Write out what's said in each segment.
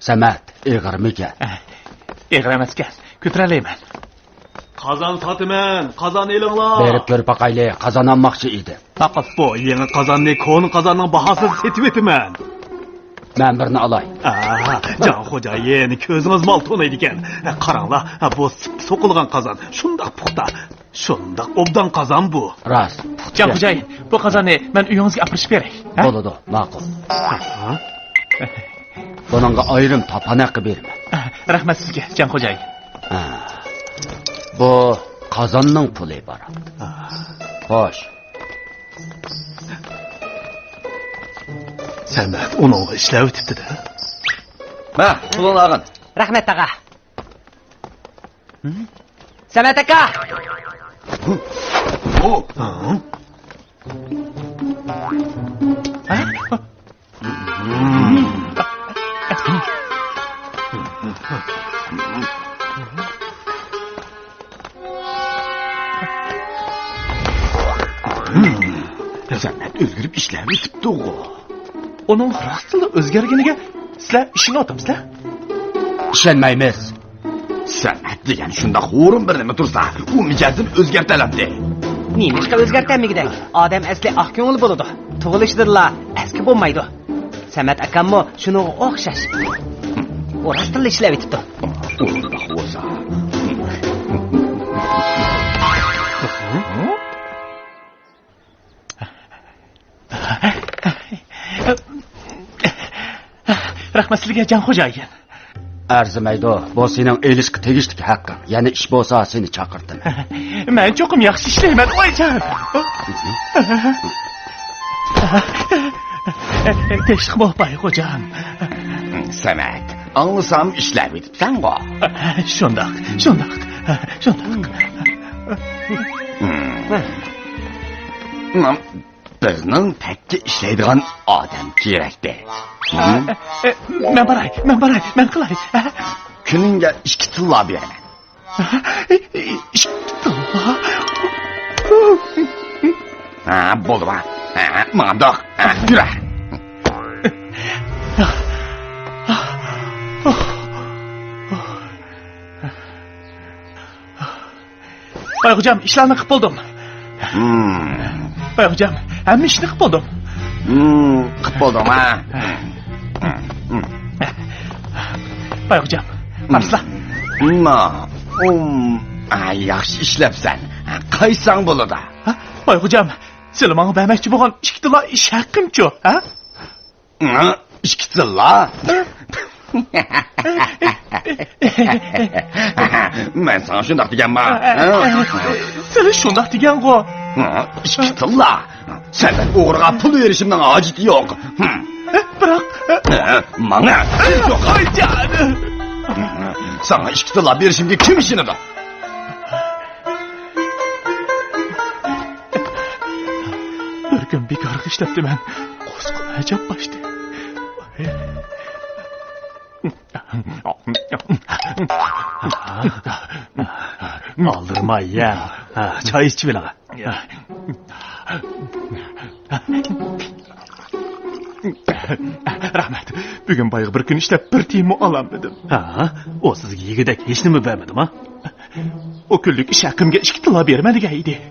Samat, ig'irmikan? Ig'ir emaskan. Ko'tarolmayman. Qozon sotaman, qozon elinglar. Berib ko'rib boqayli, qozon olmoqchi edi. Faqat bu yangi qozonni ko'ni qozonning bahosini setib etaman. Men birini olay. Jon xo'jayin, ko'zingiz mol to'naydi ekan. Qaranglar, bu so'qilgan qozon. Shundoq puxta, shundoq obdan qozon bu. Rost. Jon xo'jayin, bu qozonni men uyingizga apirib beray. Bo'ladi, ma'qul. Buningga ayrim topana qilib berma. Rahmat sizga, jon xo'jayin. Bu qozonning puli bor. Xo'sh. Samat uni ishlab o'tibdi-da. Ma, pulini olgin. Rahmat ağa. Samat aka. Samat o'zgarib ishlab o'tibdi-ku. Onun rostlığı o'zgarganiga sizlar ishini otamsizlar? Ishonmaymiz. Samat degan shundoq o'rin birnima tursa, u mijozini o'zgartiradi. Nimishqa o'zgartamligida? Odam asli oq ko'ngil bo'ladi. Tug'ilishdirlar, eski bo'lmaydi. Samat akammo shunga o'xshash. U rostli ishlab o'tibdi. Undoq bo'lsa. Rahmat sizga jon xo'jayin. Arzimaydi. Bu sening elishga tegishli haqqing. Yana ish bo'lsa seni chaqirdim. Men cho'qim yaxshi ishlayman, voyjon. Teşk bo'lmay xo'jam. Samat, anglasam ishlab o'tibsan-ku. Shundoq. Bizning takka ishlaydigan odam kerakdi. Men baray, men qilay. Kuningga 2 tilla beraman. 2 tilla? Bo'ldi va. Mandoq, yura. Bayxo'jam, ishlarni qilib bo'ldim. Bayxo'jam, hamma ishni qilib bo'ldim. Qilib bo'ldim, ha. Bayxo'jam, marslar. Yaxshi ishlabsan. Qaysang bo'ladi. Bayxo'jam, sizlar menga bermoqchi bo'lgan 2 tilla ish haqqim-ku, ha? 2 tilla? Men sana shundoq deganman. Sizlar shundoq degan-ku. 2 tilla. Sendan o'g'riga pul berishimning hojati yo'q. Biroq Mana yo'q. Qo'yjani. Sana 2 tilla berishimga kim ishonadi? Bir kun bekor ishlabdi men. Qo'sqin ajab boshdi. Aldırma ya. Çay içi bile. Rahmat. Bugün bayığı bir gün işlep bir tiyimi alamladım. O sizga yigidek hech nima bermadim ha? O kunlik ish haqqimga 2 tilla bermaligaydi.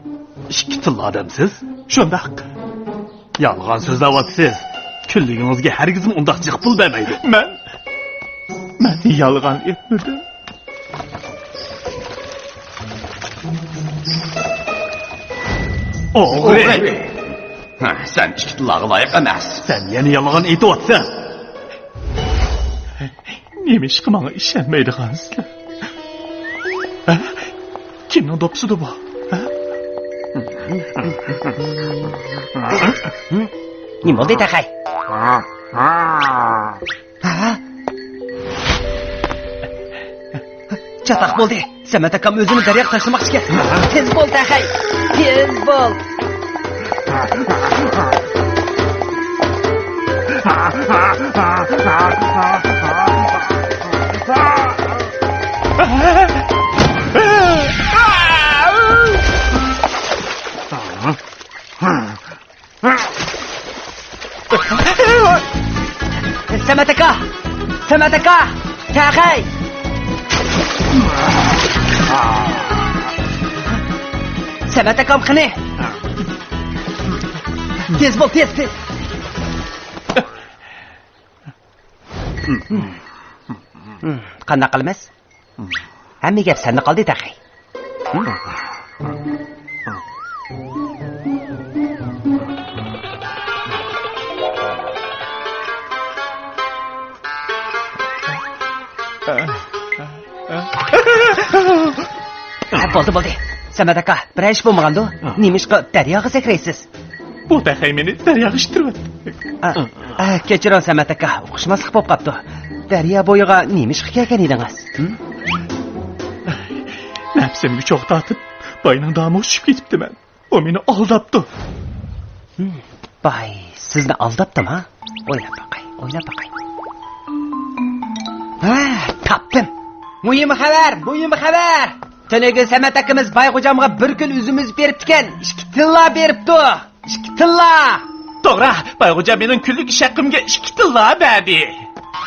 2 tilla odamsiz? Shundoq. Yolg'on so'zlayapsiz. Kunligingizga hargiz undaq jiq pul bermaydi. Men yolg'on etmadim. O'g'ri. Sen 2 tillaga loyiq emas. Sen yana yolg'on aytyapsan. Nemish menga ishonmaydigansizlar? Kimning do'psidi bu? Nima bo'ldi taqay? Chatoq bo'ldi. Samat akam o'zini daryoga tashlamoqchi. Tez bo'l taqay. Tez bo'l. Samat aka. Samat aka, taqay. Samat akam qani? Tez bo'l, tez. Qanday qilamiz? Hamma gap senda qoldi, taqay. Bo'ldi. Samat aka, bir ish bo'lmagandi. Nima ish qilib daryoga sakraysiz? Bu taqay meni daryoga ishtirib. Kechiring Samat aka, o'qishmaslik bo'lib qopti. Daryo bo'yiga nima ish qilgan edingiz? Nafsimga cho'q tortib, boyning domiga tushib ketibdiman. O meni aldabdi. Bay, sizni aldabdimi, ha? O'ylab baqay. Topdim. Muhim xabar. Tunagi Samat akamiz Bayxo'jamga bir kun uzimiz beribdi-kan, 2 tilla beribdi. 2 tilla. To'g'ri, Bayxo'jam mening kunlik ish haqimga 2 tilla berdi.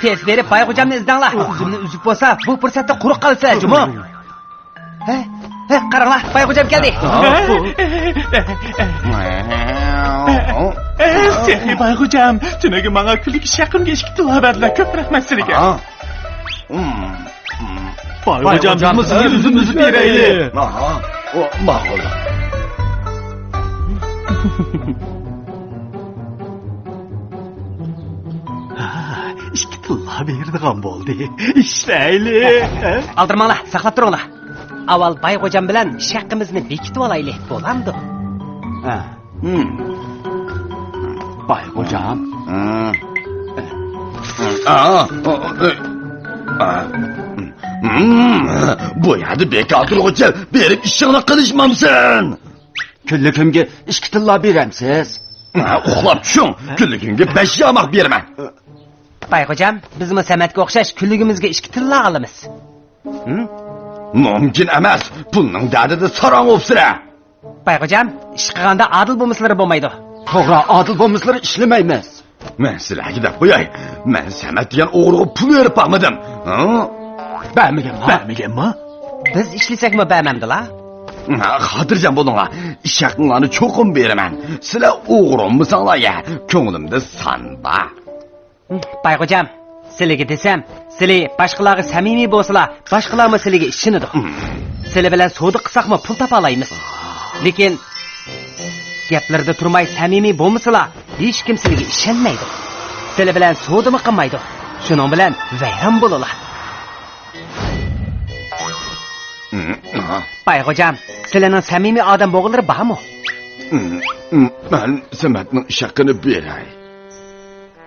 Tez berib Bayxo'jamni izdanglar. Uzimni uzib bo'lsa, bu fursatda quruq qolsa, juma. Qaranglar, Bayxo'jam keldi. Sehi Bayxo'jam, tunagi menga kunlik ish haqimga 2 tilla berdilar. Ko'p rahmat sizga. Bayxo'jam biz sizga uzimizni beraylik. O ma'qul. İki tilla berdigan bo'ldi. Ishlayli. Aldirmanglar, saqlab turinglar. Avval Bayxo'jam bilan ish haqimizni bekitib olaylik, bo'lamdi. Bayxo'jam. Bu yerda bekor turg'uchi berib ishingni qilishmamsan. Kunligimga 2 tilla beramsiz. Uxlab tushing. Kunligimga 5 yamoq beraman. Bayxo'jam, bizmi Samatga o'xshash kunligimizga 2 tilla olamiz. Mumkin emas. Pulning dardida sarong o'psira. Bayxo'jam, ish qilganda adil bo'lmaslari bo'lmaydi. To'g'ri, adil bo'lmaslari ishlamaymiz. Men sizlarga deb qo'yay. Men Samat degan o'g'riga pul berib boqmadim. Bermaganmi? Biz ishlasakmi bermamdilar? Xotirjam bo'linglar. Ish haqinglarni cho'qim beraman. Sizlar o'g'rimmisinglar ya. Ko'nglimda sanda. Bayxo'jam, sizlarga desam, sizlar boshqalarga samimiy bo'lsalar, boshqalarmi sizlarga ishonadi. Sizlar bilan savdo qilsakmi pul topa olamiz. Lekin gaplarda turmay samimiy bo'lmasalar, hech kim sizlarga ishonmaydi. Sizlar bilan savdo qilmaydi. Shuning bilan vayron bo'lalar. Bayxo'jam, sizlarning samimiy odam bo'g'ilari bormi? Men Samatning ish haqini beray.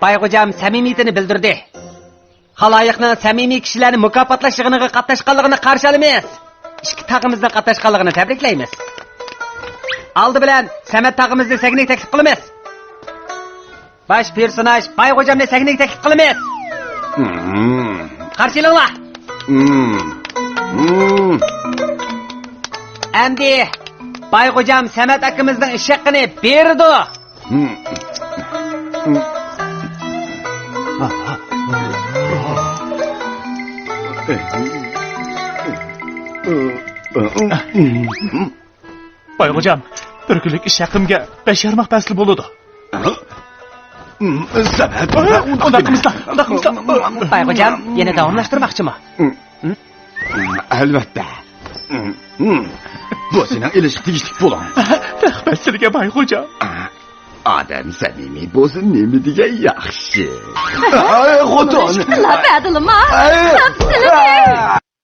Bayxo'jam samimiyatini bildirdi. Xaloyiqning samimiy kishilarni mukofotlash yig'iniga qatnashganligini qarshi olamiz. Ikki taqimizda qatnashganligini tabriklaymiz. Oldi bilan Samat taqimizni sagnik taklif qilamiz. Baş personaj Bayxo'jamni sagnik taklif qilamiz. Qarshilanglar. Endi Bayxo'jam Samat akimizning ish haqini berdi. Bayxo'jam, bir kunlik ish haqimga 5 yamoq pasli bo'ladi. Samat, undaqimizda. Bayxo'jam, yana davomlashtirmoqchimi? Albatta. Bu sening ilishib tegishlik bo'ling. Rahmat sizga Bayxo'jam. Odam samimiy bo'lsin, nima degan yaxshi. Xotin. Qilib adilma.